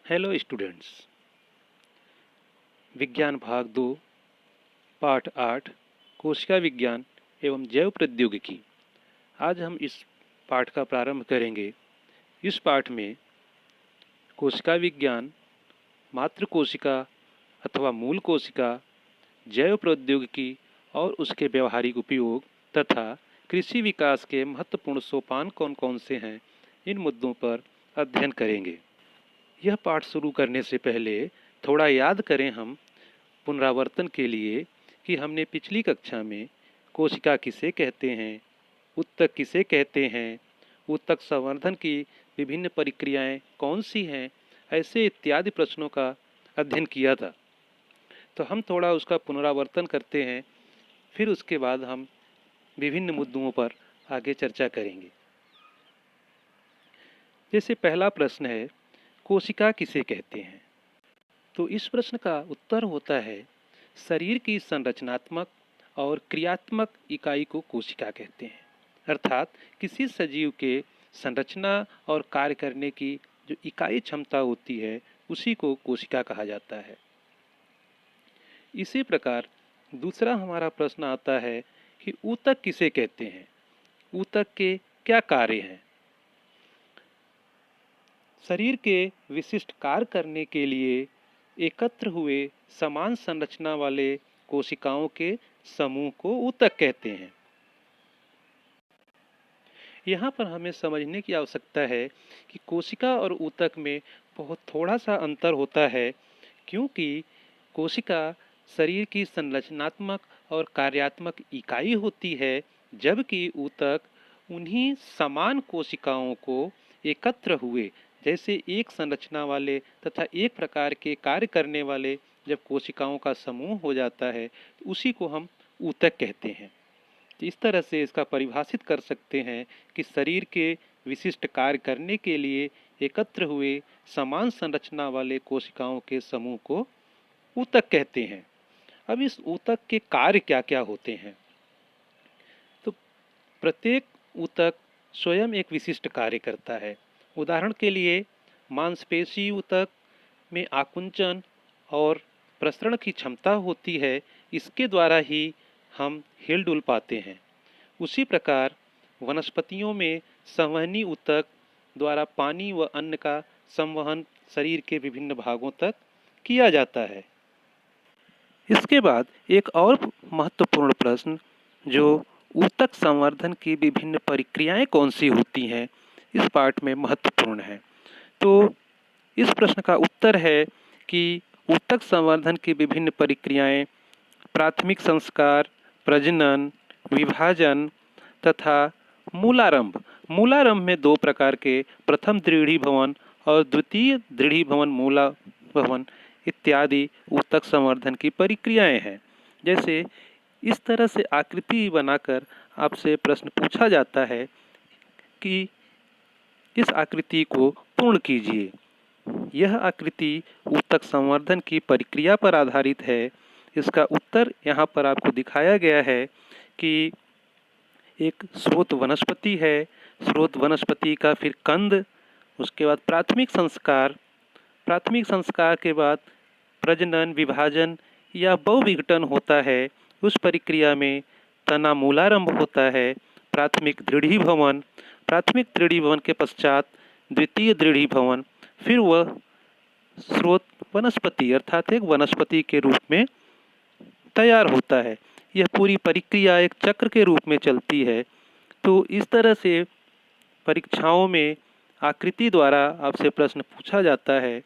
Hello students. विज्ञान भाग 2 पाठ 8 कोशिका विज्ञान एवं जैव प्रौद्योगिकी। आज हम इस पाठ का प्रारंभ करेंगे। इस पाठ में कोशिका विज्ञान, मातृ कोशिका अथवा मूल कोशिका, जैव प्रौद्योगिकी और उसके व्यवहारिक उपयोग तथा कृषि विकास के महत्वपूर्ण सोपान कौन कौन से हैं, इन मुद्दों पर अध्ययन करेंगे। यह पाठ शुरू करने से पहले थोड़ा याद करें हम पुनरावर्तन के लिए कि हमने पिछली कक्षा में कोशिका किसे कहते हैं, ऊतक किसे कहते हैं, ऊतक संवर्धन की विभिन्न प्रक्रियाएं कौन सी हैं, ऐसे इत्यादि प्रश्नों का अध्ययन किया था। तो हम थोड़ा उसका पुनरावर्तन करते हैं, फिर उसके बाद हम विभिन्न मुद्दों पर आगे चर्चा करेंगे। जैसे पहला प्रश्न है, कोशिका किसे कहते हैं? तो इस प्रश्न का उत्तर होता है, शरीर की संरचनात्मक और क्रियात्मक इकाई को कोशिका कहते हैं। अर्थात किसी सजीव के संरचना और कार्य करने की जो इकाई क्षमता होती है, उसी को कोशिका कहा जाता है। इसी प्रकार दूसरा हमारा प्रश्न आता है कि ऊतक किसे कहते हैं? ऊतक के क्या कार्य हैं? शरीर के विशिष्ट कार्य करने के लिए एकत्र हुए समान संरचना वाले कोशिकाओं के समूह को ऊतक कहते हैं। यहाँ पर हमें समझने की आवश्यकता है कि कोशिका और ऊतक में बहुत थोड़ा सा अंतर होता है, क्योंकि कोशिका शरीर की संरचनात्मक और कार्यात्मक इकाई होती है, जबकि ऊतक उन्हीं समान कोशिकाओं को एकत्र हुए, जैसे एक संरचना वाले तथा एक प्रकार के कार्य करने वाले जब कोशिकाओं का समूह हो जाता है, तो उसी को हम ऊतक कहते हैं। तो इस तरह से इसका परिभाषित कर सकते हैं कि शरीर के विशिष्ट कार्य करने के लिए एकत्र हुए समान संरचना वाले कोशिकाओं के समूह को ऊतक कहते हैं। अब इस ऊतक के कार्य क्या क्या होते हैं? तो प्रत्येक ऊतक स्वयं एक विशिष्ट कार्य करता है। उदाहरण के लिए मांसपेशी ऊतक में आकुंचन और प्रसरण की क्षमता होती है, इसके द्वारा ही हम हिलडुल पाते हैं। उसी प्रकार वनस्पतियों में संवहनी ऊतक द्वारा पानी व अन्न का संवहन शरीर के विभिन्न भागों तक किया जाता है। इसके बाद एक और महत्वपूर्ण प्रश्न, जो ऊतक संवर्धन की विभिन्न प्रक्रियाएं कौन सी होती हैं, इस पाठ में महत्वपूर्ण है। तो इस प्रश्न का उत्तर है कि ऊतक संवर्धन की विभिन्न प्रक्रियाएं प्राथमिक संस्कार, प्रजनन, विभाजन तथा मूलारंभ। मूलारंभ में दो प्रकार के, प्रथम दृढ़ीभवन और द्वितीय दृढ़ीभवन मूलाभवन इत्यादि ऊतक संवर्धन की प्रक्रियाएं हैं। जैसे इस तरह से आकृति बनाकर आपसे प्रश्न पूछा जाता है कि इस आकृति को पूर्ण कीजिए। यह आकृति ऊतक संवर्धन की प्रक्रिया पर आधारित है। इसका उत्तर यहाँ पर आपको दिखाया गया है कि एक स्रोत वनस्पति है, स्रोत वनस्पति का फिर कंद, उसके बाद प्राथमिक संस्कार, प्राथमिक संस्कार के बाद प्रजनन, विभाजन या बहुविघटन होता है। उस प्रक्रिया में तना मूलारंभ होता है, प्राथमिक दृढ़ीभवन, प्राथमिक दृढ़ीभवन के पश्चात द्वितीय दृढ़ीभवन, फिर वह स्रोत वनस्पति अर्थात एक वनस्पति के रूप में तैयार होता है। यह पूरी प्रक्रिया एक चक्र के रूप में चलती है। तो इस तरह से परीक्षाओं में आकृति द्वारा आपसे प्रश्न पूछा जाता है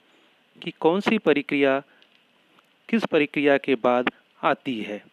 कि कौन सी प्रक्रिया किस प्रक्रिया के बाद आती है।